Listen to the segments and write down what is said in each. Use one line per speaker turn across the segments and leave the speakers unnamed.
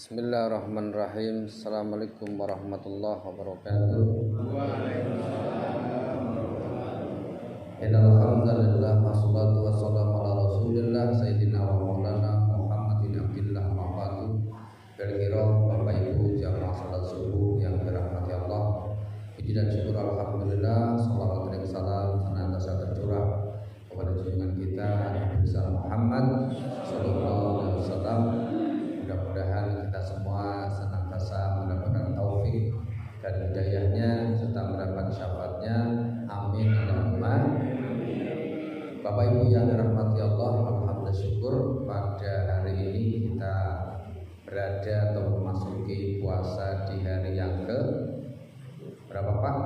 Bismillahirrahmanirrahim. Assalamualaikum warahmatullahi wabarakatuh. Innal hamdalillah wassalatu wassalamu ala Rasulillah sayyidina wa maulana Muhammadin abdillah wa ba'du. Berkiram Bapak Ibu jamaah salat subuh yang dirahmati Allah. Puji dan syukur alhamdulillah, salawat dan salam senantiasa tercurah kepada junjungan kita Nabi Muhammad sallallahu alaihi wasallam. Mudah-mudahan kita semua senantiasa mendapatkan taufik dan hidayahnya serta mendapat syafaatnya. Amin. Bapak Ibu yang dirahmati Allah, alhamdulillah syukur pada hari ini kita berada atau memasuki puasa di hari yang ke berapa Pak?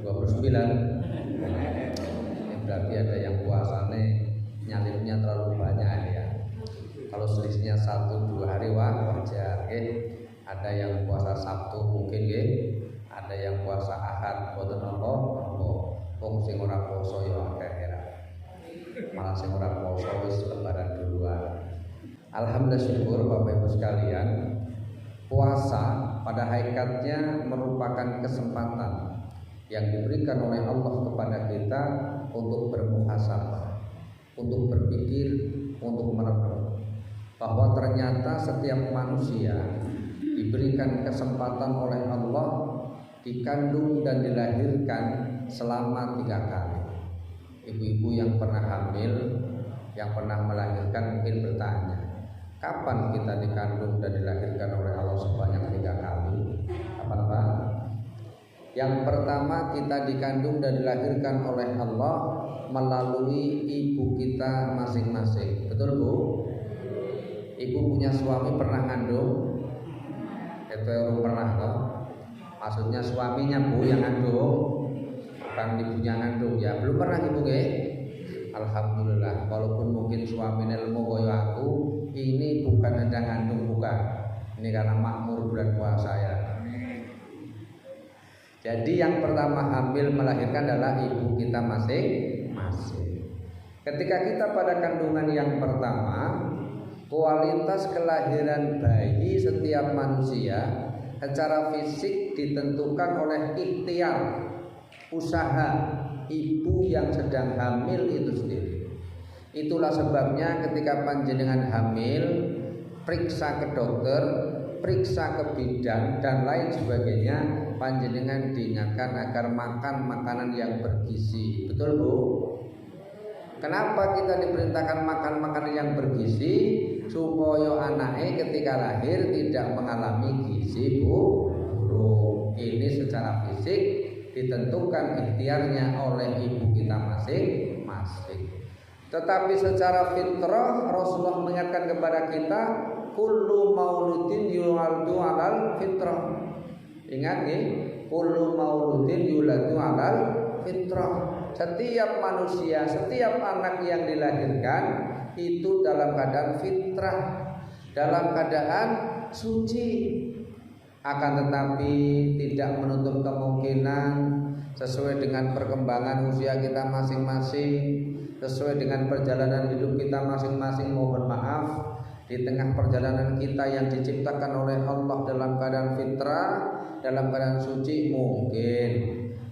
29. Ini berarti ada yang puasanya nyalipnya terlalu banyak ya. Kalau selisihnya 1-2 hari wajar. Ada yang puasa Sabtu mungkin ada yang puasa Ahad boten Allah. Wong sing ora poso ya akeh. Malah sing ora poso wis lebaran duluan. Alhamdulillah syukur Bapak Ibu sekalian, puasa pada hakikatnya merupakan kesempatan yang diberikan oleh Allah kepada kita untuk bermuhasabah, untuk berpikir, untuk merenung bahwa ternyata setiap manusia diberikan kesempatan oleh Allah dikandung dan dilahirkan selama 3 kali. Ibu-ibu yang pernah hamil, yang pernah melahirkan mungkin bertanya, kapan kita dikandung dan dilahirkan oleh Allah sebanyak 3 kali? Kapan Pak? Yang pertama, kita dikandung dan dilahirkan oleh Allah melalui ibu kita masing-masing. Betul Bu? Ibu punya suami pernah ngandung? Itu pernah toh? Maksudnya suaminya Bu yang ngandung, bukan ibunya ngandung ya. Belum pernah Ibu Alhamdulillah. Walaupun mungkin suaminya ilmu koyo aku, ini bukan sedang ngandung, bukan. Ini karena makmur bulan puasa ya. Jadi yang pertama hamil melahirkan adalah ibu kita masing-masing. Ketika kita pada kandungan yang pertama, kualitas kelahiran bayi setiap manusia secara fisik ditentukan oleh ikhtiar, usaha ibu yang sedang hamil itu sendiri. Itulah sebabnya ketika panjenengan hamil, periksa ke dokter, periksa ke bidan dan lain sebagainya, panjenengan diingatkan agar makan makanan yang bergizi. Betul Bu? Kenapa kita diperintahkan makan makanan yang bergizi? Supaya anaknya ketika lahir tidak mengalami gizi buruk. Ini secara fisik ditentukan ikhtiarnya oleh ibu kita masing-masing. Tetapi secara fitrah Rasulullah mengingatkan kepada kita, kullu mauludin yuladu alal fitrah. Ingat nih, kullu mauludin yuladu alal fitrah. Setiap manusia, setiap anak yang dilahirkan itu dalam keadaan fitrah, dalam keadaan suci. Akan tetapi tidak menutup kemungkinan sesuai dengan perkembangan usia kita masing-masing, sesuai dengan perjalanan hidup kita masing-masing. Mohon maaf, di tengah perjalanan kita yang diciptakan oleh Allah dalam keadaan fitrah, dalam keadaan suci, mungkin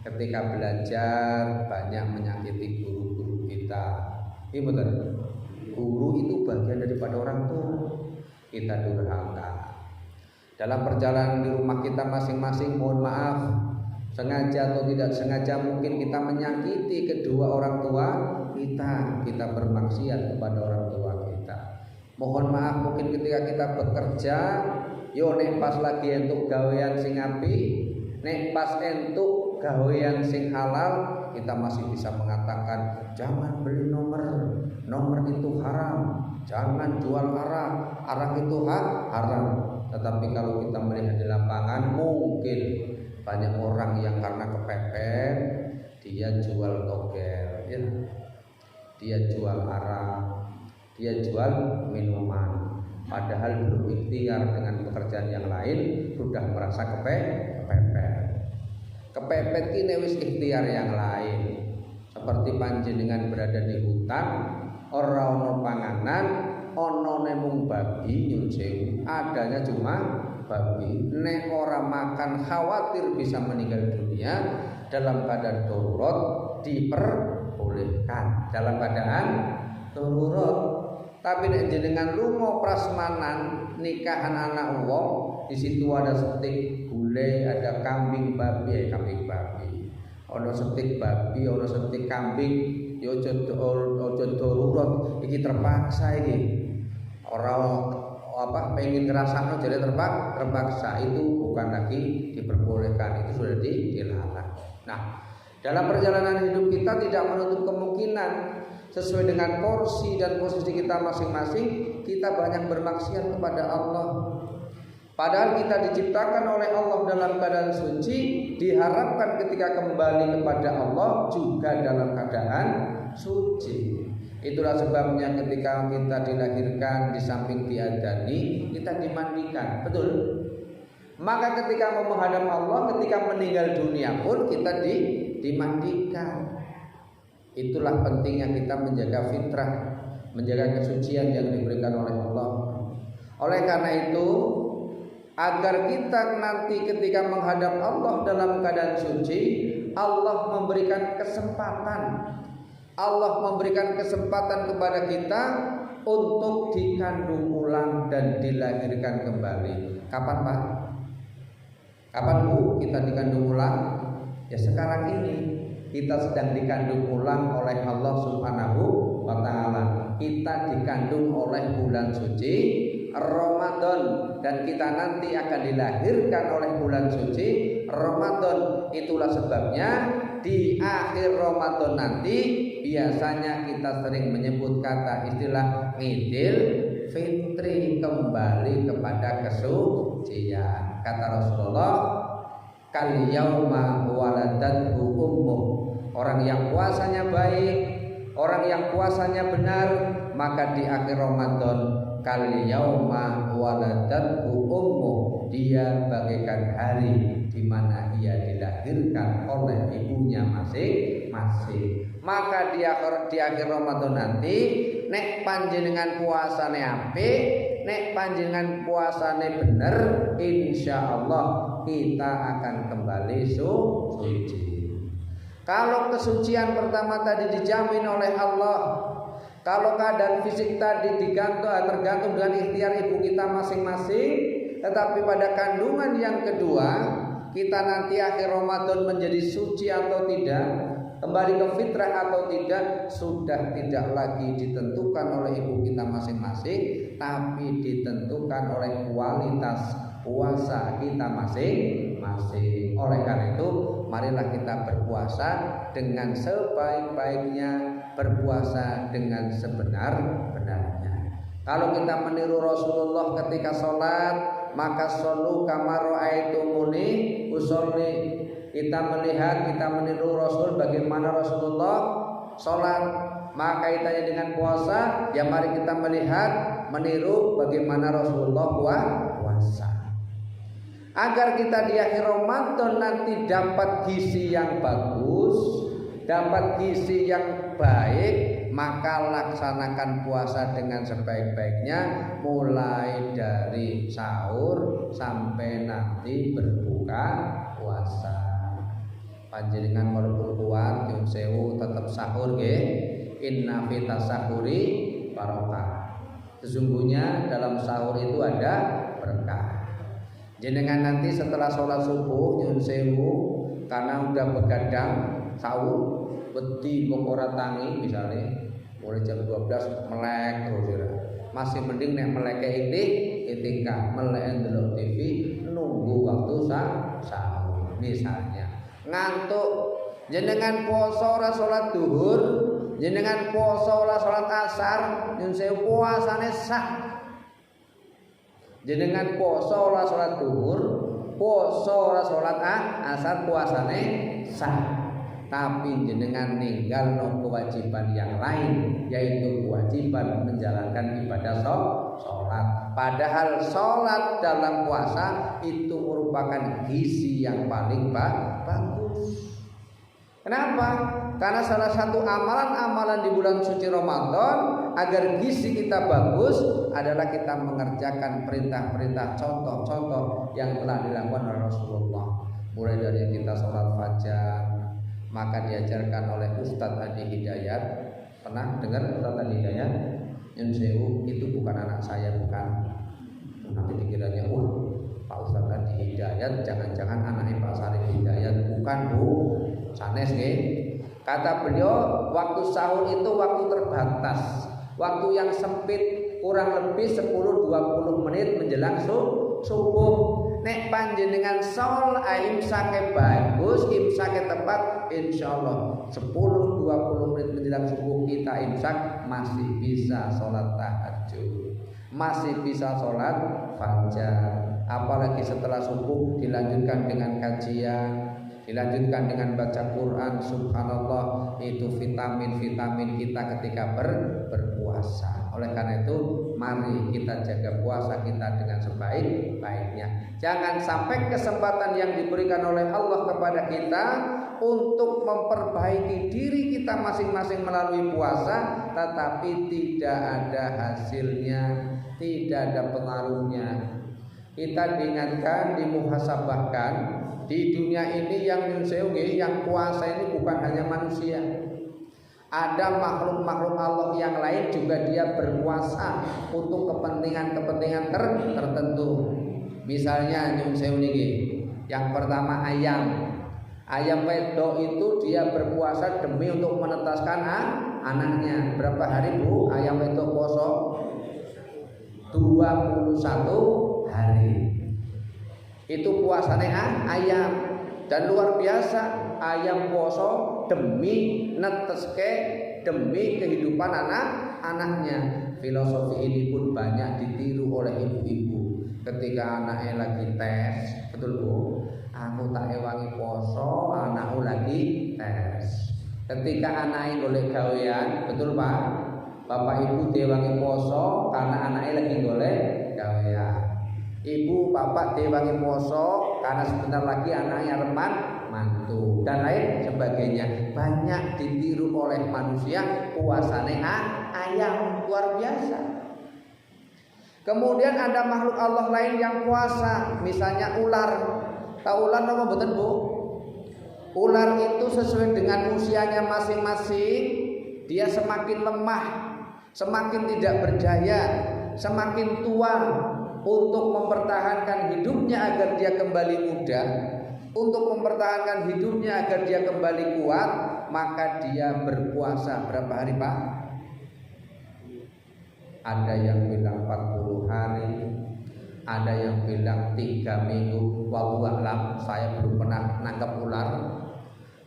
ketika belajar banyak menyakiti guru-guru kita. Ini betul. Guru itu bagian daripada orang tua. Kita durhaka. Dalam perjalanan di rumah kita masing-masing, mohon maaf, sengaja atau tidak sengaja mungkin kita menyakiti kedua orang tua kita bermaksiat kepada orang tua kita. Mohon maaf, mungkin ketika kita bekerja, yo nek pas lagi entuk gawean sing apik, nek pas entuk gawean sing halal, kita masih bisa mengatakan jangan beli nomor itu haram, jangan jual arak itu haram. Tetapi kalau kita melihat di lapangan, mungkin banyak orang yang karena kepepet dia jual togel, ya. Dia jual arak, dia jual minuman. Padahal berikhtiar dengan pekerjaan yang lain sudah merasa kepepet. Kepepet ini wis ikhtiar yang lain. Seperti panjenengan berada di hutan, ora ono panganan, onone mung babi nyun sewu, adanya cuma babi. Nek orang makan khawatir bisa meninggal dunia, dalam keadaan darurat diperbolehkan dalam keadaan darurat. Tapi nek jenengan lunga prasmanan nikahan anak wong, di situ ada stik gulai, ada kambing babi, kambing babi. Ono stik babi, ono stik kambing, yo ojo darurat iki terpaksa iki. Orang apa pengen ngerasakno jadi terpaksa, itu bukan lagi diperbolehkan, itu sudah dilarang. Nah, dalam perjalanan hidup kita tidak menutup kemungkinan sesuai dengan porsi dan posisi kita masing-masing, kita banyak bermaksiat kepada Allah. Padahal kita diciptakan oleh Allah dalam keadaan suci, diharapkan ketika kembali kepada Allah juga dalam keadaan suci. Itulah sebabnya ketika kita dilahirkan, di samping diadani, kita dimandikan, betul? Maka ketika mau menghadap Allah, ketika meninggal dunia pun kita dimandikan. Itulah pentingnya kita menjaga fitrah, menjaga kesucian yang diberikan oleh Allah. Oleh karena itu, agar kita nanti ketika menghadap Allah dalam keadaan suci, Allah memberikan kesempatan kepada kita untuk dikandung ulang dan dilahirkan kembali. Kapan Pak? Kapan Bu kita dikandung ulang? Ya sekarang ini kita sedang dikandung ulang oleh Allah Subhanahu wa Ta'ala. Kita dikandung oleh bulan suci Ramadan, dan kita nanti akan dilahirkan oleh bulan suci Ramadan. Itulah sebabnya di akhir Ramadan nanti biasanya kita sering menyebut kata istilah Idul Fitri, kembali kepada kesucian. Kata Rasulullah, kal yauma waladathu ummuh. Orang yang puasanya baik, orang yang puasanya benar, maka di akhir Ramadan kal yauma waladathu ummuh, dia bagaikan hari di mana ia dilahirkan oleh ibunya masing-masing. Maka di akhir Ramadan nanti, nek panjenengan puasane apik, nek panjenengan puasane bener, insyaallah kita akan kembali suci. Kalau kesucian pertama tadi dijamin oleh Allah, kalau keadaan fisik tadi tergantung dengan ikhtiar ibu kita masing-masing, tetapi pada kandungan yang kedua, kita nanti akhir Ramadan menjadi suci atau tidak, kembali ke fitrah atau tidak, sudah tidak lagi ditentukan oleh ibu kita masing-masing, tapi ditentukan oleh kualitas puasa kita masing-masing. Oleh karena itu, marilah kita berpuasa dengan sebaik-baiknya, berpuasa dengan sebenar-benarnya. Kalau kita meniru Rasulullah ketika sholat, maka shollu kama ra'aitumuni usolli. Kita meniru Rasul bagaimana Rasulullah sholat. Maka kaitannya dengan puasa, ya mari kita meniru bagaimana Rasulullah puasa. Agar kita di akhir Ramadan nanti dapat gizi yang bagus, dapat gizi yang baik, maka laksanakan puasa dengan sebaik-baiknya, mulai dari sahur sampai nanti berbuka puasa. Panjenengan walaupun kuat nyun sewu tetap sahur nggih. Inna fita sahuri barokah. Sesungguhnya dalam sahur itu ada berkah. Jenengan nanti setelah sholat subuh nyun sewu, karena udah begadang sahur beti ora tangi misalnya mulai jam 12 melek terus ya. Masih mending nek meleke itikaf, melek ndelok TV nunggu waktu sahur. Misalnya ngantuk, jenengan poso ora salat duhur, jenengan poso ora salat asar, nyun sewu puasane sah. Jenengan poso ora salat duhur, poso ora salat asar, puasane sah. Tapi jenengan ninggal kewajiban yang lain, yaitu kewajiban menjalankan ibadah sholat. Padahal sholat dalam puasa itu merupakan gizi yang paling bagus. Kenapa? Karena salah satu amalan-amalan di bulan suci Ramadan agar gizi kita bagus adalah kita mengerjakan perintah-perintah, contoh-contoh yang telah dilakukan oleh Rasulullah. Mulai dari kita sholat fajar, maka diajarkan oleh Ustadz Adi Hidayat. Pernah dengar Ustadz Adi Hidayat? Nyun sewu, itu bukan anak saya, bukan. Nanti dikiranya, Pak Ustadz Adi Hidayat jangan-jangan anaknya Pak Sarif Hidayat. Bukan, Bu. Sanes nggih. Kata beliau, waktu sahur itu waktu terbatas, waktu yang sempit, kurang lebih 10-20 menit menjelang subuh. Nek panjenengan sol imsake bagus, imsake tepat, insyaallah 10-20 menit menjelang subuh kita imsak masih bisa sholat tahajud, masih bisa sholat fajar. Apalagi setelah subuh dilanjutkan dengan kajian, dilanjutkan dengan baca Quran. Subhanallah, itu vitamin-vitamin kita ketika berpuasa. Oleh karena itu, mari kita jaga puasa kita dengan sebaik-baiknya. Jangan sampai kesempatan yang diberikan oleh Allah kepada kita untuk memperbaiki diri kita masing-masing melalui puasa, tetapi tidak ada hasilnya, tidak ada pengaruhnya. Kita diingatkan, dimuhasabahkan di dunia ini yang yang puasa ini bukan hanya manusia. Ada makhluk-makhluk Allah yang lain juga dia berpuasa untuk kepentingan-kepentingan tertentu. Misalnya nyun sewu niki, yang pertama ayam. Ayam wedok itu dia berpuasa demi untuk menetaskan anaknya. Berapa hari, Bu? Ayam wedok puasa 21 hari. Itu puasanya ayam. Dan luar biasa, ayam poso demi neteske, demi kehidupan anak-anaknya. Filosofi ini pun banyak ditiru oleh ibu-ibu. Ketika anaknya lagi tes, betul Bu, aku tak ewangi poso, anakku lagi tes. Ketika anaknya golek gawean, betul Pak, bapak ibu dewangi poso karena anaknya lagi golek gawean. Ibu bapak dewangi poso karena sebentar lagi anaknya reman mantu dan lain sebagainya. Banyak ditiru oleh manusia puasane ayam, luar biasa. Kemudian ada makhluk Allah lain yang puasa, misalnya ular. Tahu ular apa betul Bu? Ular itu sesuai dengan usianya masing-masing, dia semakin lemah, semakin tidak berdaya, semakin tua. Untuk mempertahankan hidupnya agar dia kembali muda, untuk mempertahankan hidupnya agar dia kembali kuat, maka dia berpuasa berapa hari Pak? Ada yang bilang 40 hari, ada yang bilang 3 minggu. Wallahu a'lam, saya belum pernah nangkap ular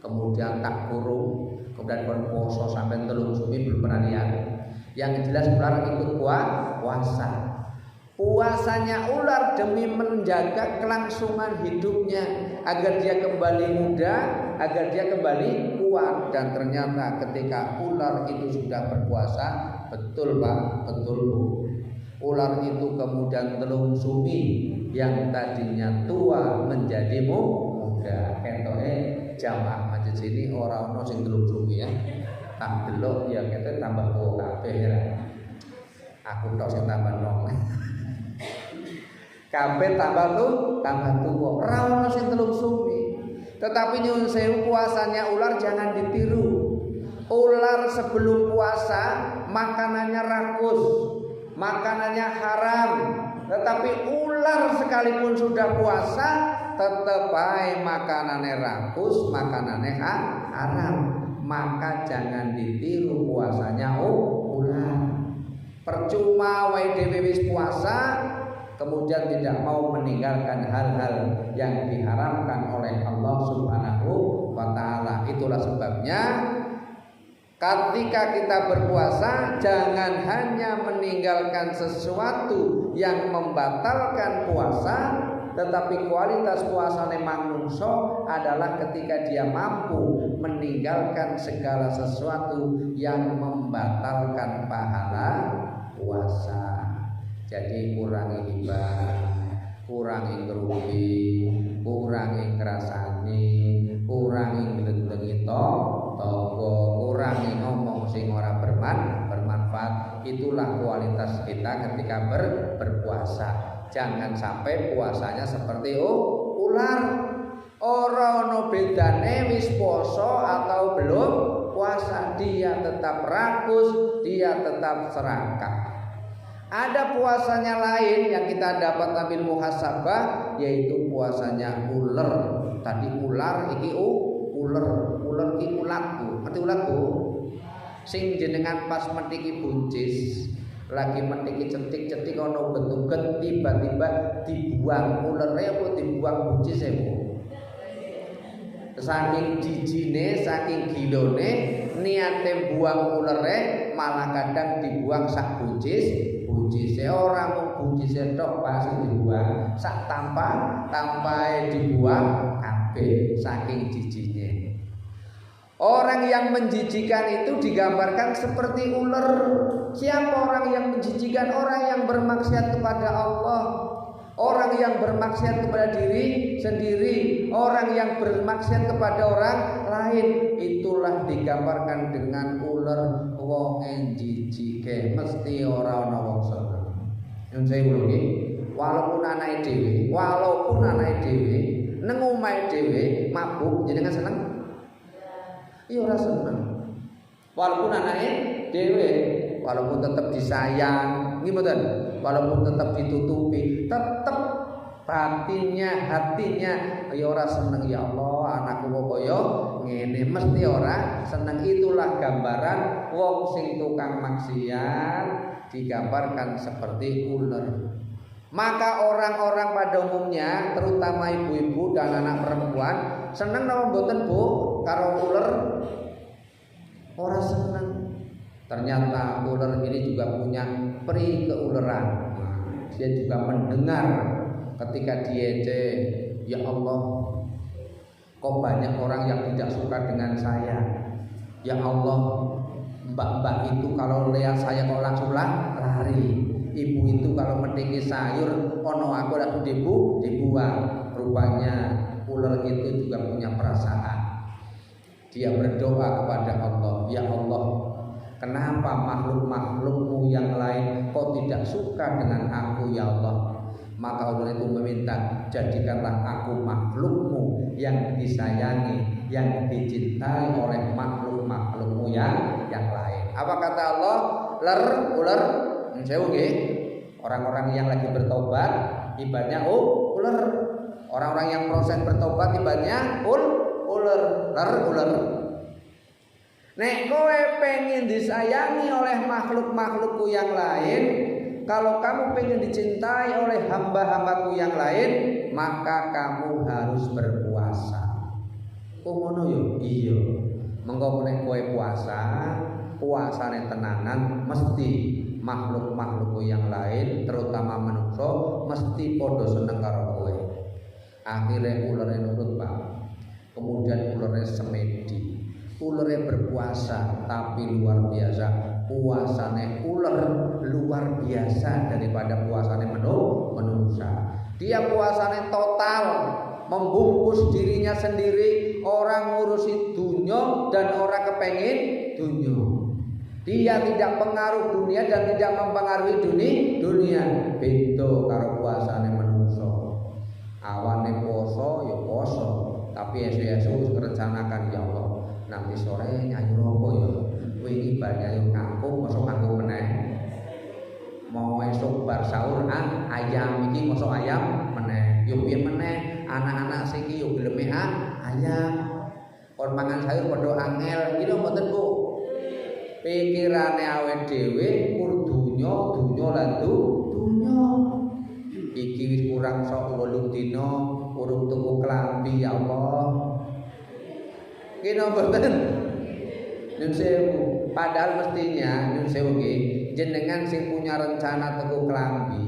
kemudian tak kurung, kemudian berpuasa sampai 3 suwi, belum pernah lihat. Yang jelas ular ikut puasa. Puasanya ular demi menjaga kelangsungan hidupnya agar dia kembali muda, agar dia kembali kuat. Dan ternyata ketika ular itu sudah berpuasa, betul Pak, betul Bu, ular itu kemudian telung sumi yang tadinya tua menjadi muda. Ketoke jamaah majelis ini orang-orang sing telung sumi ya. Tak delok ya ketoke tambah tua kabeh ya. Aku tok sing tambah nom. Kabeh tambah tua, ora ono sing telung sumi. Tetapi nyuwun sewu, puasanya ular jangan ditiru. Ular sebelum puasa makanannya rakus, makanannya haram. Tetapi ular sekalipun sudah puasa tetep ae makanannya rakus, makanannya haram. Maka jangan ditiru puasanya ular. Percuma wae dhewe wis puasa kemudian tidak mau meninggalkan hal-hal yang diharamkan oleh Allah Subhanahu wa taala. Itulah sebabnya ketika kita berpuasa jangan hanya meninggalkan sesuatu yang membatalkan puasa, tetapi kualitas puasane manungso adalah ketika dia mampu meninggalkan segala sesuatu yang membatalkan pahala puasa. Jadi kurangi hibah, kurangi ngerupi, kurangi ngrasani, kurangi nglendengi Itulah kualitas kita ketika berpuasa. Jangan sampai puasanya seperti ular. Ora ono bedane wis poso atau belum puasa, dia tetap rakus, dia tetap serakah. Ada puasanya lain yang kita dapat ambil muhasabah, yaitu puasanya ular. Tadi ular, iki ular iki ulatku. Ngerti ulatku? Sing jenengan pas metiki buncis, lagi metiki cetik-cetik ono bentuket, tiba-tiba dibuang ulere apa dibuang buncis e, Bu? Saking jijine, saking gilone, niate buang ulere malah kadang dibuang sak buncis orang mau buncis tok pasti dibuang sak tampae dibuang kabeh saking jijine. Orang yang menjijikan itu digambarkan seperti ular. Siapa orang yang menjijikan? Orang yang bermaksiat kepada Allah, orang yang bermaksiat kepada diri sendiri, orang yang bermaksiat kepada orang lain. Itulah digambarkan dengan ular. Wong njijike mesti ora ana wong seneng. Yen saya nggih, walaupun anake dhewe nang omahe dhewe mabuk jenengan seneng? Ya ora seneng. Walaupun anake dhewe, walaupun tetap disayang, nggih mboten? Walaupun tetap ditutupi, tetap batinnya, hatinya ya ora seneng. Ya Allah, anakku kok kaya ngene, mesti ora seneng. Itulah gambaran wong sing tukang maksiat, digambarkan seperti ular. Maka orang-orang pada umumnya, terutama ibu-ibu dan anak perempuan, seneng napa mboten Bu karo ular? Ora seneng. Ternyata ular ini juga punya peri keuleran. Dia juga mendengar ketika diece, ya Allah, kok banyak orang yang tidak suka dengan saya. Ya Allah, mbak-mbak itu kalau lihat saya kok langsung lari. Ibu itu kalau metiki sayur, ono aku langsung dibuang. Rupanya ular itu juga punya perasaan. Dia berdoa kepada Allah, ya Allah, kenapa makhluk-makhlukmu yang lain kok tidak suka dengan aku ya Allah? Maka Allah itu meminta, jadikanlah aku makhlukmu yang disayangi, yang dicintai oleh makhluk-makhlukmu yang lain. Apa kata Allah? Ular, jauh nggih. Orang-orang yang lagi bertobat ibaratnya ular. Orang-orang yang proses bertobat ibaratnya ular. Nek kowe pengen disayangi oleh makhluk-makhlukku yang lain, kalau kamu pengen dicintai oleh hamba-hambaku yang lain, maka kamu harus berpuasa. Oh ngono yo? Iya. Mengko nek kowe puasane tenanan, mesti makhluk-makhlukku yang lain, terutama manusia, mesti podo seneng karo kowe. Akhirnya ulare nurut, Pak. Kemudian ulare semedi. Ulare berpuasa tapi luar biasa. Puasane ular luar biasa daripada puasane manusia. Dia puasane total, membungkus dirinya sendiri, orang ngurusi dunia dan orang kepengin dunia. Dia tidak pengaruh dunia dan tidak mempengaruhi dunia. Beda karo puasane manusia. Awane poso ya poso, tapi esuk-esuk rencanakan ya Allah. Nanti sore nyanyi apa ya? Wingi bar nyanyi kampung, mosok kampung meneh. Mau esuk bar sahur ayam iki mosok ayam meneh. Yo piye meneh? Anak-anak siki yo geleme ayam. Kon mangan sayur padha angel, iki lho mboten Bu. Pikirane awake dhewe kur dunya lan dunya. Iki wis kurang sok 8 dina urung tuku klambi ya Allah. Kena mboten? Nyun sewu. Padahal mestinya nyun sewu nggih, jenengan sing punya rencana tuku klambi,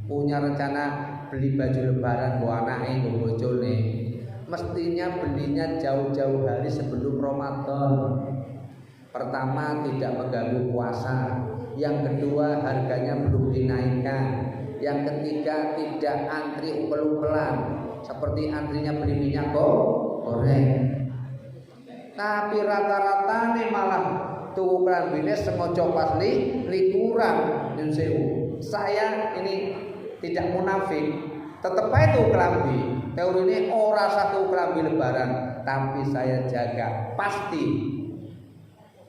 punya rencana beli baju lebaran buat anake nggo bojone, mestinya belinya jauh-jauh hari sebelum Ramadan. Pertama, tidak mengganggu puasa. Yang kedua, harganya belum dinaikkan. Yang ketiga, tidak antri upel-upelan seperti antrinya beli minyak goreng. Tapi rata-rata nih malah tuku klambine sengaja pas likuran nyun sewu. Saya ini tidak munafik, tetep ae tuku klambi. Teorine ora satu klambi lebaran, tapi saya jaga pasti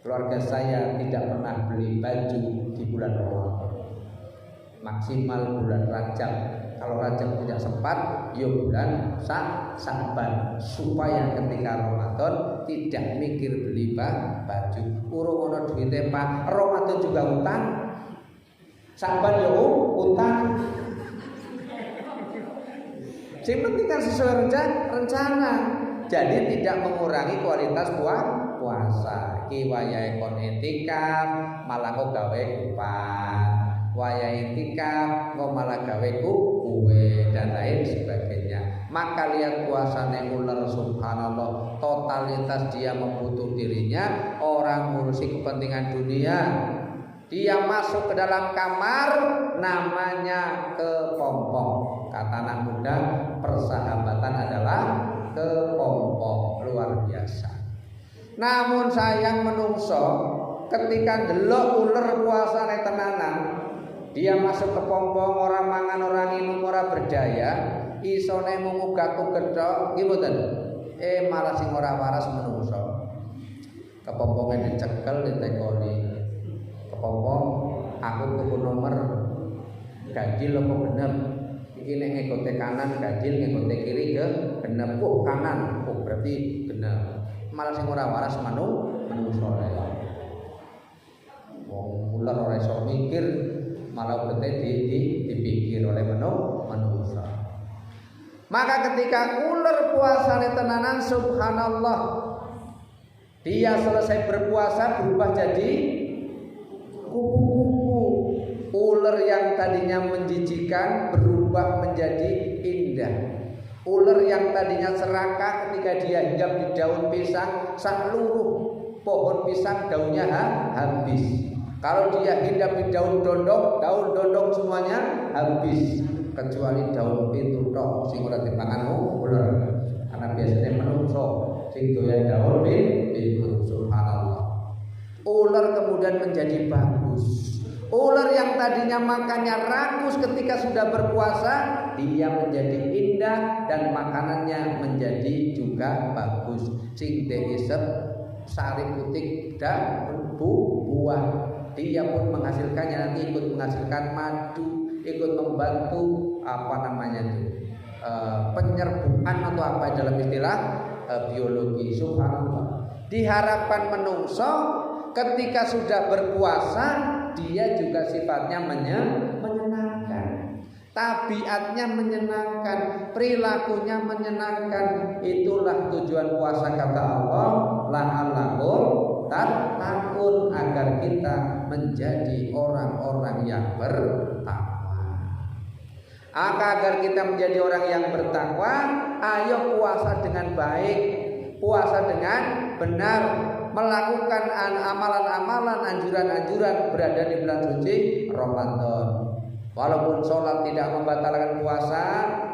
keluarga saya tidak pernah beli baju di bulan Ramadan. Maksimal bulan Rajab. Kalau Rajab tidak sempat, ya bulan Sya'ban, supaya ketika Ramadan tidak mikir beli baju. Urung ono duwite Pak, Ramadan juga utang. Sya'ban ya utang. Yang penting kan sesuai rencana. Jadi tidak mengurangi kualitas puasa. Ki wayahe kon etikaf malah kok gawe kupat. Wayahe etikaf kok malah gawe kue dan lain sebagainya. Maka lihat puasane ular, subhanallah, totalitas dia membutuh dirinya, orang ngurusi kepentingan dunia. Dia masuk ke dalam kamar namanya kepompong. Kata anak muda, persahabatan adalah kepompong, luar biasa. Namun sayang menungso, ketika delok ular puasane tenanan, dia masuk ke pompong, orang mangan, orang minum, orang berdaya, isone mungugatu gedhok, nggih mboten. Malah sing ora waras menungso. Kepompongnya dicekel, ditekoni. Kepompong, aku tuku nomor ganjil apa genep. Iki nek ngekote kanan ganjil, ngekote kiri ke genep. Kanan, berarti genep. Malah sing ora waras menungso ae. Wong ular ora iso mikir, malah berarti dipikir oleh manusia. Maka ketika ular puasane tenanan, subhanallah, dia selesai berpuasa berubah jadi kupu-kupu. Ular yang tadinya menjijikan berubah menjadi indah. Ular yang tadinya serakah ketika dia hinggap di daun pisang, seluruh pohon pisang daunnya habis. Kalau dia hinggap di daun dondong semuanya habis, kecuali daun pintu tok sing ora dipangan ular. Karena biasanya menungso sing doyan daun pintu, subhanallah. Ular kemudian menjadi bagus. Ular yang tadinya makannya rakus ketika sudah berpuasa, dia menjadi indah dan makanannya menjadi juga bagus. Sing diisep sari putih dan buah. Dia pun menghasilkannya, nanti ikut menghasilkan madu, ikut membantu penyerbukan atau apa dalam istilah biologi. Subhanallah. Diharapkan menungso ketika sudah berpuasa dia juga sifatnya menyenangkan, tabiatnya menyenangkan, perilakunya menyenangkan. Itulah tujuan puasa kata Allah, la'allakum tattaqun, agar kita menjadi orang-orang yang bertakwa. Agar kita menjadi orang yang bertakwa, ayo puasa dengan baik, puasa dengan benar, melakukan amalan-amalan, anjuran-anjuran berada di bulan suci Ramadan. Walaupun sholat tidak membatalkan puasa,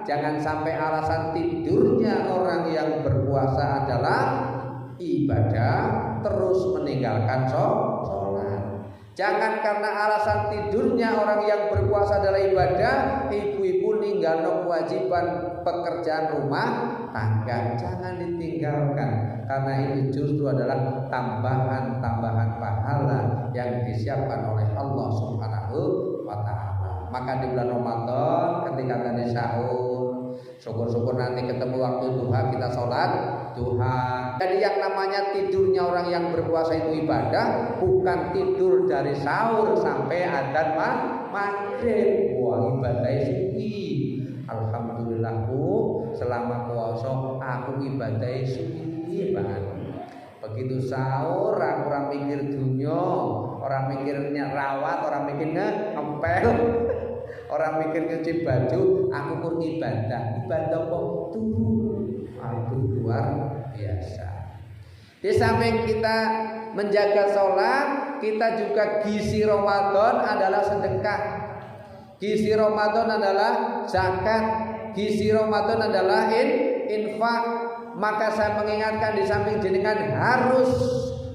jangan sampai alasan tidurnya orang yang berpuasa adalah ibadah terus meninggalkan sholat. Jangan karena alasan tidurnya orang yang berpuasa adalah ibadah, ibu-ibu ninggalno kewajiban pekerjaan rumah tangga. Jangan ditinggalkan, karena itu justru adalah tambahan pahala yang disiapkan oleh Allah Subhanahu wa Ta'ala. Maka di bulan Ramadan ketika tadi sahur, syukur-syukur nanti ketemu waktu duha, kita sholat duha. Jadi yang namanya tidurnya orang yang berpuasa itu ibadah, bukan tidur dari sahur sampai adzan maghrib. Wah, ibadah suci. Alhamdulillah Bu, selama puasa aku ibadah suci banget. Begitu sahur orang mikir dunia, orang mikirnya rawat, orang mikirnya ngepel, orang mikir nyuci baju, aku pun ibadah kok turun. Aduh, luar biasa. Di samping kita menjaga sholat, kita juga gizi Ramadan adalah sedekah. Gizi Ramadan adalah zakat. Gizi Ramadan adalah infak. Maka saya mengingatkan, di samping jenengan harus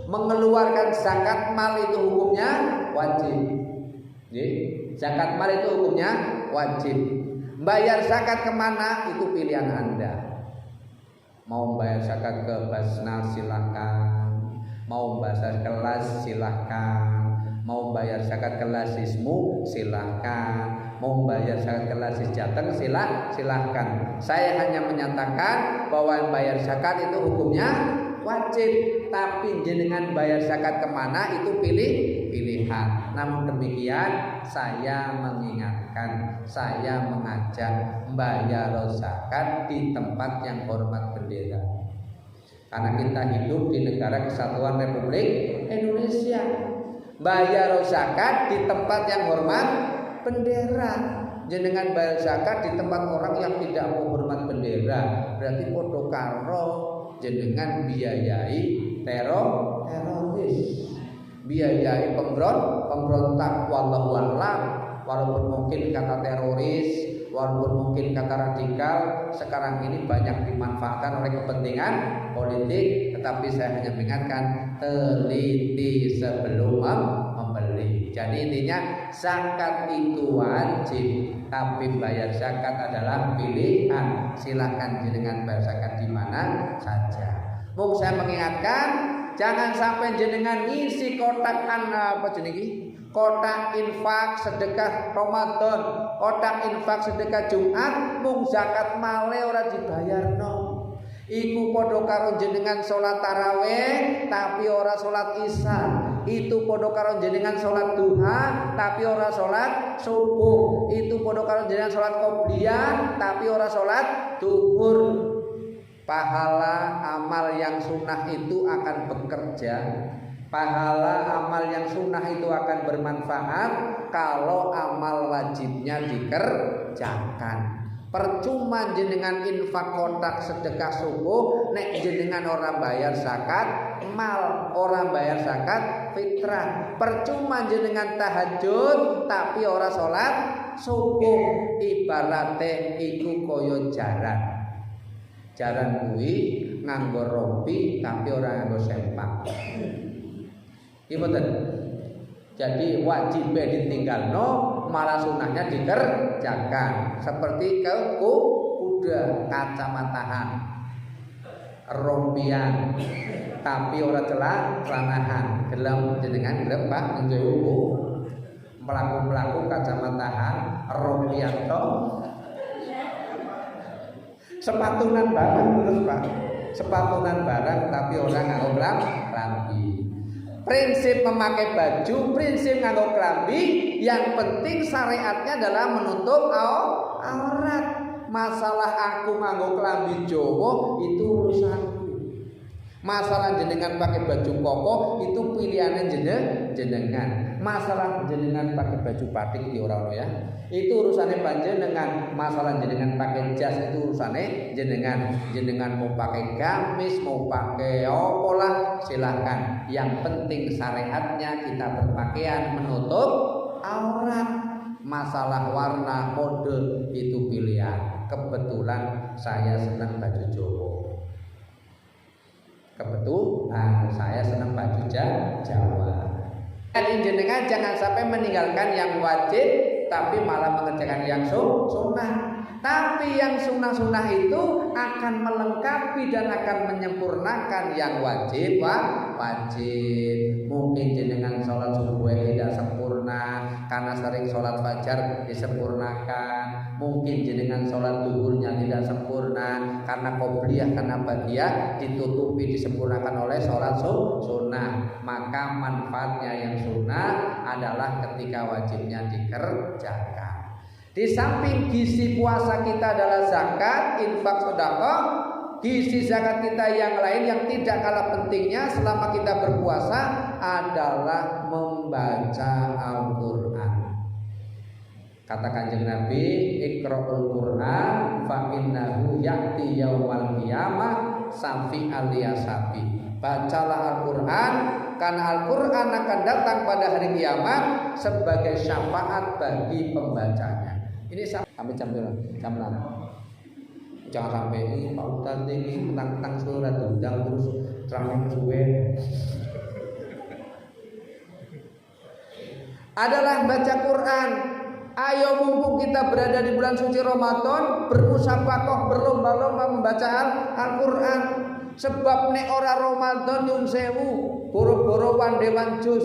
mengeluarkan zakat mal itu hukumnya wajib. Zakat mal itu hukumnya wajib. Bayar zakat kemana itu pilihan Anda. Mau bayar zakat ke Basnas silahkan, mau bayar kelas silahkan, mau bayar zakat kelas Ismu silahkan, mau bayar zakat kelas Jateng silahkan. Saya hanya menyatakan bahwa bayar zakat itu hukumnya wajib, tapi jenengan bayar zakat kemana itu pilihan. Namun demikian saya mengingatkan, saya mengajak bayar zakat di tempat yang hormat bendera. Karena kita hidup di negara kesatuan Republik Indonesia. Bayar zakat di tempat yang hormat bendera. Jenengan bayar zakat di tempat orang yang tidak menghormat bendera, berarti podo karo jenengan biayai teroris, biayai pemberontak. Wallahu a'lam. Walaupun mungkin kata teroris, walaupun mungkin kata radikal sekarang ini banyak dimanfaatkan oleh kepentingan politik, tetapi saya hanya mengingatkan, teliti sebelum membeli. Jadi intinya zakat itu wajib, tapi bayar zakat adalah pilihan. Silakan jenengan bayar zakat di mana saja. Mau saya mengingatkan, jangan sampai jenengan ngisi kotak kotak infak sedekah Ramadan, kotak infak sedekah Jumat, mung zakat male ora dibayarno. Iku padha karo jenengan salat tarawih tapi ora salat isya. Itu padha karo jenengan salat duha tapi ora salat subuh. Itu padha karo jenengan salat qobliyah tapi ora salat duhur. Pahala amal yang sunnah itu akan bekerja. Pahala amal yang sunnah itu akan bermanfaat kalau amal wajibnya dikerjakan. Percuma jenengan infak kotak sedekah subuh nek jenengan orang bayar zakat mal, orang bayar zakat fitrah. Percuma jenengan tahajud tapi orang sholat subuh. Ibarate iku koyo jaran. Jaran kuwi nganggo rompi tapi orang nganggo sempak. Iboten. Jadi wajib ditinggalno, malah sunahnya dikerjakan. Seperti kuda, kacamataan, rompian, tapi ora celanahan. Gelem jenengan gelem Pak nggih hukum. Melaku kacamataan, rompian to. Sepatunan barang terus Pak. Sepatunan barang tapi orang nganggo klambi. Prinsip memakai baju, prinsip nganggo klambi, yang penting syariatnya adalah menutup aurat. Masalah aku nganggo klambi Jawa itu urusanku. Masalah jenengan pakai baju koko itu pilihannya jenengan. Masalah jenengan pakai baju batik di orang ya. Itu urusannya panjenengan. Masalah jenengan pakai jas itu urusannya jenengan. Jenengan mau pakai gamis, mau pakai opolah silahkan. Yang penting syariatnya kita berpakaian menutup aurat. Masalah warna mode itu pilihan. Kebetulan saya senang baju Jawa. Kebetulan saya senang baju Jawa. Dan jenengan jangan sampai meninggalkan yang wajib tapi malah mengerjakan yang sunnah. Tapi yang sunnah-sunnah itu akan melengkapi dan akan menyempurnakan yang wajib. Wajib. Mungkin jenengan sholat subuh tidak sempurna karena sering sholat fajar disempurnakan. Mungkin jenengan sholat duhurnya tidak sempurna karena qobliyah, karena badiah ditutupi disempurnakan oleh sholat sunnah. Maka manfaatnya yang sunnah adalah ketika wajibnya dikerjakan. Di samping gizi puasa kita adalah zakat, infak, sedekah, gizi zakat kita yang lain yang tidak kalah pentingnya selama kita berpuasa adalah membaca Al-Quran. Kata Kanjeng Nabi, Iqra'ul Quran fa innahu ya'ti yaumal qiyamah safi aliyasabi. Bacalah Al-Quran karena Al-Quran akan datang pada hari kiamat sebagai syafaat bagi pembacanya. Ini sampai jam 6. Jangan sampai ini Pak Ustaz ini tentang surat undang terus ceramah suwe. adalah baca Quran. Ayo mumpung kita berada di bulan suci Ramadan, bermusyafakoh, berlomba-lomba membaca Al-Quran. Sebab nek ora Ramadan nyun sewu, boro-boro pandewan jus.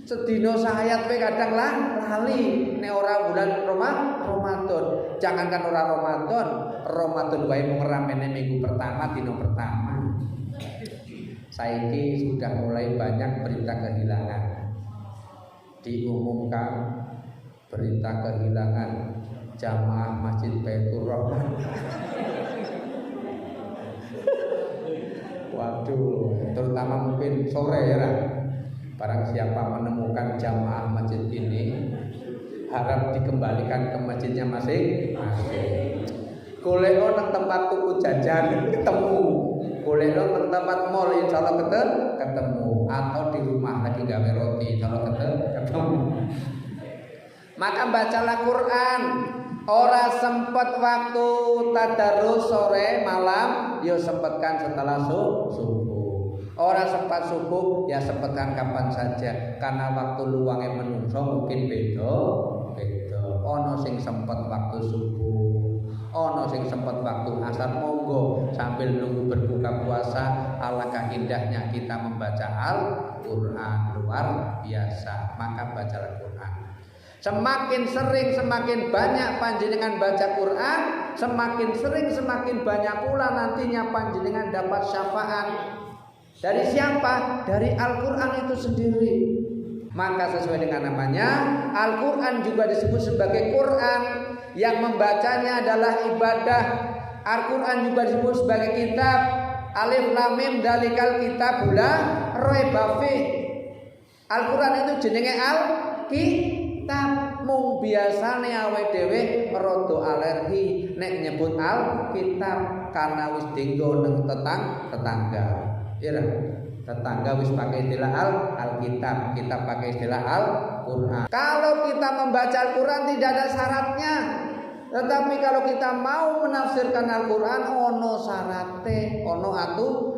Sedina sayat we kadang lali nek ora bulan Ramadan. Jangankan ora Ramadan wae mung ramene minggu pertama, dina pertama. Saiki sudah mulai banyak berita kehilangan. Diumumkan berita kehilangan jamaah Masjid Baitur Rahman. Waduh, terutama mungkin sore ya. Barang siapa menemukan jamaah masjid ini, harap dikembalikan ke masjidnya masing-masing. Golek nang tempat tuku jajan ketemu, golek nang tempat mall insyaallah ketemu, atau di rumah lagi gawe roti insyaallah ketemu. Maka bacalah Quran. Ora sempet waktu tadarus sore malam, ya sempatkan setelah subuh. Ora sempat subuh, ya sempatkan kapan saja. Karena waktu luangnya menungso mungkin beda. Ono sing sempet waktu subuh, ono sing sempet waktu asar, monggo sambil nunggu berbuka puasa. Alangkah indahnya kita membaca Al-Quran, luar biasa. Maka bacalah Quran. Semakin sering semakin banyak panjenengan baca Quran, semakin sering semakin banyak pula nantinya panjenengan dapat syafaat. Dari siapa? Dari Al-Quran itu sendiri. Maka sesuai dengan namanya, Al-Quran juga disebut sebagai Quran. Yang membacanya adalah ibadah. Al-Quran juga disebut sebagai kitab. Alif lam mim dalikal kitabul la raiba fi. Al-Quran itu jenenge al-kitab. Mung biasane awake dhewe rada alergi nek nyebut Alkitab karena wis dinggo nang tetangga. Ira, tetangga wis pakai istilah Alkitab, kita pakai istilah Al-Qur'an. Kalau kita membaca Al-Qur'an tidak ada syaratnya. Tetapi kalau kita mau menafsirkan Al-Qur'an ono syarate, ono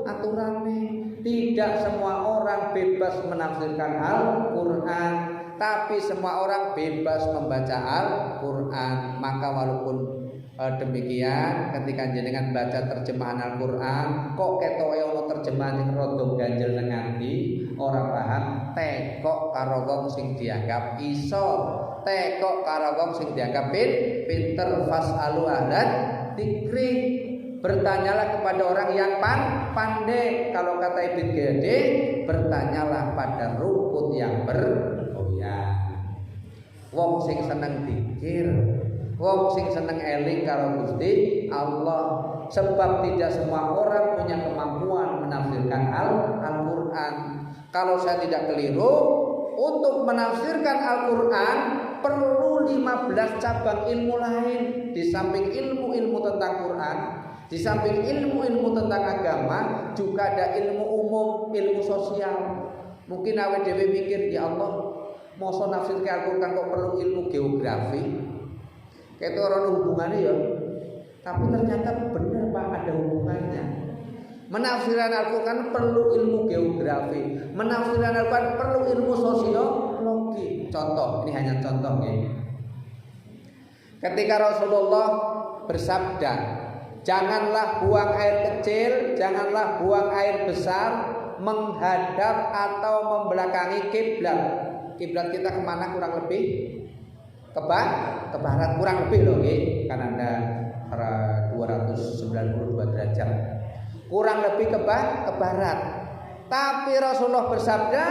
aturane. Tidak semua orang bebas menafsirkan Al-Qur'an, tapi semua orang bebas membaca Al-Quran. Maka walaupun demikian, ketika jenengan baca terjemahan Al-Quran, kok ketoke ono terjemahan yang rada ganjel nang ati, ora paham, tekok karo wong sing dianggap iso, tekok karo wong sing dianggap pinter. Fasalu ahlan dzikri, bertanyalah kepada orang yang pandai. Kalau kata Ibn Gede, bertanyalah pada rumput yang wong sing seneng dzikir, wong sing seneng eling karo Gusti Allah. Sebab tidak semua orang punya kemampuan menafsirkan Al-Quran. Kalau saya tidak keliru, untuk menafsirkan Al-Quran perlu 15 cabang ilmu lain. Di samping ilmu-ilmu tentang Quran, di samping ilmu-ilmu tentang agama, juga ada ilmu umum, ilmu sosial. Mungkin awake dhewe mikir, ya Allah, masa nafsir ke Al-Quran kok perlu ilmu geografi? Kayak itu orang hubungannya ya. Tapi ternyata benar Pak, ada hubungannya. Menafsiran Al-Quran perlu ilmu geografi, menafsiran Al-Quran perlu ilmu sosiologi. Contoh, ini hanya contoh ya. Ketika Rasulullah bersabda, janganlah buang air kecil, janganlah buang air besar menghadap atau membelakangi kiblat. Kiblat kita kemana kurang lebih? Ke barat kurang lebih loh, kan ada 292 derajat. Kurang lebih ke barat. Tapi Rasulullah bersabda,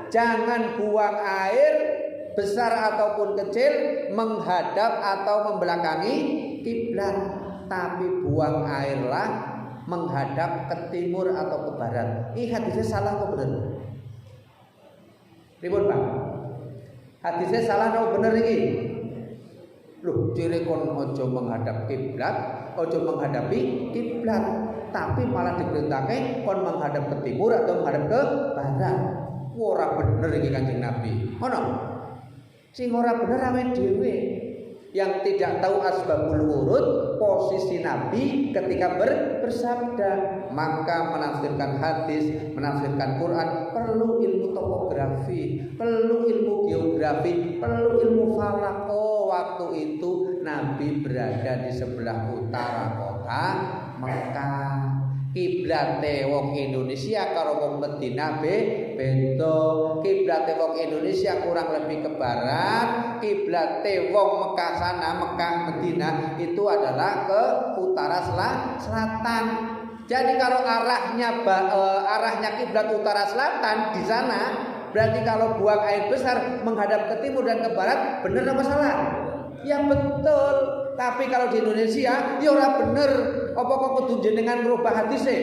jangan buang air besar ataupun kecil menghadap atau membelakangi kiblat, tapi buang airlah menghadap ke timur atau ke barat. Ini hadisnya salah atau benar? Ribut Pak. Hadisnya salah atau benar ini? Loh, ciri kon ojo menghadap kiblat, ojo menghadapi kiblat, tapi malah diperintahkan kon menghadap ke timur atau menghadap ke barat. Ora bener iki Kanjeng Nabi. Ono. Sing ora bener awake dhewe. yang tidak tahu asbabul wurud posisi Nabi ketika bersabda. Maka menafsirkan hadis, menafsirkan Quran perlu ilmu topografi, perlu ilmu geografi, perlu ilmu falak. Oh, waktu itu Nabi berada di sebelah utara kota Mekah. Kiblate wong Indonesia karo wong Madinah beda. Kiblate wong Indonesia kurang lebih ke barat, kiblate wong Mekah sana, Mekah Madinah itu adalah ke utara selatan. Jadi kalau arahnya kiblat utara selatan di sana, berarti kalau buang air besar menghadap ke timur dan ke barat, benar apa salah? Ya betul. Tapi kalau di Indonesia, ya ora bener. Apa kok kudu jenengan ngrubah hadis e?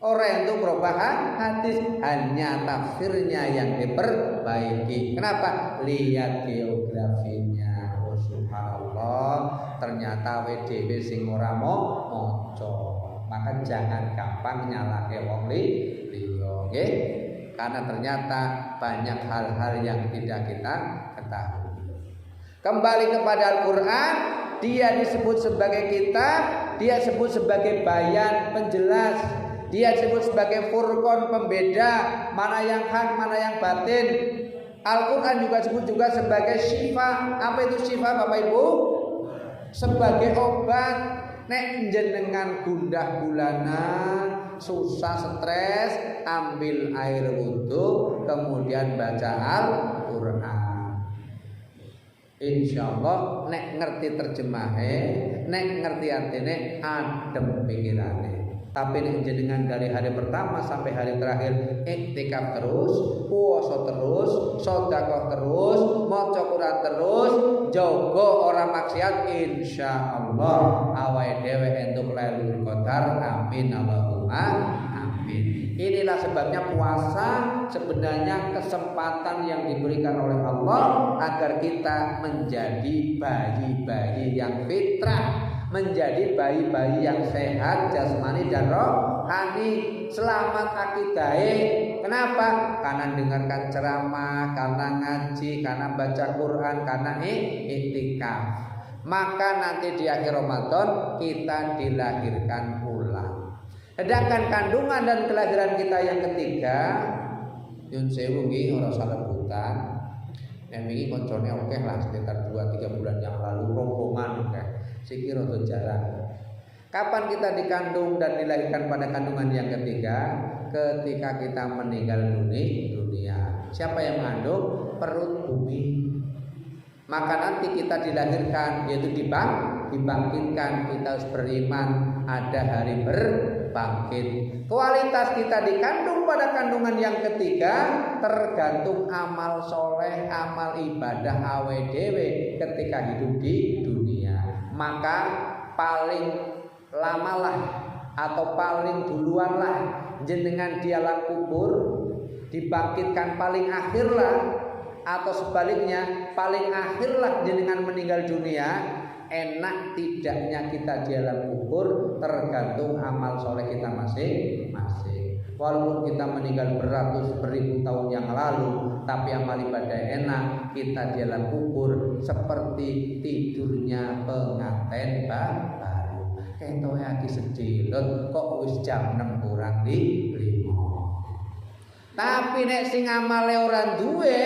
Ora itu ngrubah hadis, hanya tafsirnya yang diperbaiki. Kenapa? Lihat geografinya. Oh subhanallah, ternyata WDW sing ora maca. Maka jangan gampang nyalahke wong liya, nggih. Karena ternyata banyak hal-hal yang tidak kita ketahui. Kembali kepada Al-Qur'an, dia disebut sebagai kitab, dia disebut sebagai bayan, penjelas, dia disebut sebagai furqan, pembeda mana yang hak, mana yang batin. Al-Qur'an juga disebut juga sebagai syifa. Apa itu syifa, Bapak Ibu? Sebagai obat. Nek jenengan gundah gulana, susah, stres, ambil air wudu, kemudian baca Al-Qur'an. Insyaallah nek ngerti terjemahe, nek ngerti artine, adem pikirane. Tapi nek jenengan dari hari pertama sampai hari terakhir iktikaf terus, puasa terus, sedekah terus, maca Quran terus, jaga ora maksiat, insyaallah awake dhewe entuk Lailatul Qadar. Amin Allahumma amin. Inilah sebabnya puasa sebenarnya kesempatan yang diberikan oleh Allah agar kita menjadi bayi-bayi yang fitrah, menjadi bayi-bayi yang sehat jasmani dan rohani, selamat akidahe. Kenapa? Karena dengarkan ceramah, karena ngaji, karena baca Quran, karena iktikaf. Maka nanti di akhir Ramadan kita dilahirkan ulang. Sedangkan kandungan dan kelahiran kita yang ketiga, yun sewu nggih ora salebutan. Nek wingi koncone akeh lah sekitar 2-3 bulan yang lalu rombongan akeh. Sikir rada jarang. Kapan kita dikandung dan dilahirkan pada kandungan yang ketiga? Ketika kita meninggal dunia. Siapa yang mengandung? Perut bumi. Maka nanti kita dilahirkan, yaitu dibangkitkan. Kita harus beriman ada hari berbangkit. Kualitas kita dikandung pada kandungan yang ketiga tergantung amal soleh, amal ibadah awe dewe ketika hidup di dunia. Maka paling lamalah atau paling duluanlah jenengan di alam kubur, dibangkitkan paling akhirlah, atau sebaliknya paling akhirlah jenengan meninggal dunia. Enak tidaknya kita di alam kubur tergantung amal soleh kita masing-masing. Walaupun kita meninggal beratus beribu tahun yang lalu, tapi amal ibadah enak, kita di alam kubur seperti tidurnya pengantin baru. Ketoke iki sedelot kok wis jam 6 kurang 5. Tapi nek sing amale ora duwe,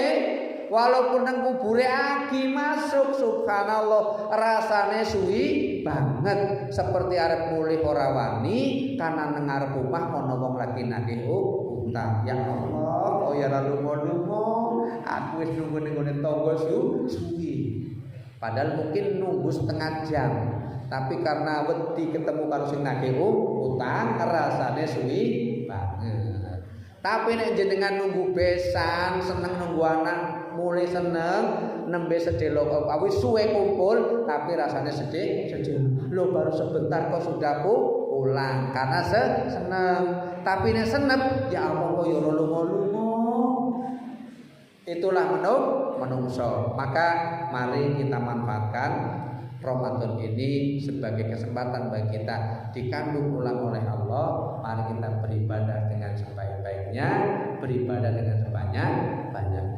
walaupun nang kubure agi masuk, subhanallah rasane suwi banget, seperti arep mulih ora wani karena nang ngarep omah ana wong lagi nagih utang. Ya Allah, oh ya lunga-lunga aku wis nunggu ning ngene tangga suwi. Padahal mungkin nunggu setengah jam, tapi karena wedi ketemu karo sing nagih utang rasane suwi banget. Tapi nek jenengan nunggu besan, seneng nunggu anak mulai seneng nembe sedelo awis suwe kumpul tapi rasanya sedih. Lo baru sebentar kok sudah pulang karena seneng. Tapi nek senep ya Allah kok yo lunga-lunga. Itulah menungso. Maka mari kita manfaatkan Ramadan ini sebagai kesempatan bagi kita dikandung ulang oleh Allah. Mari kita beribadah dengan sebaik-baiknya, beribadah dengan sebanyak-banyaknya.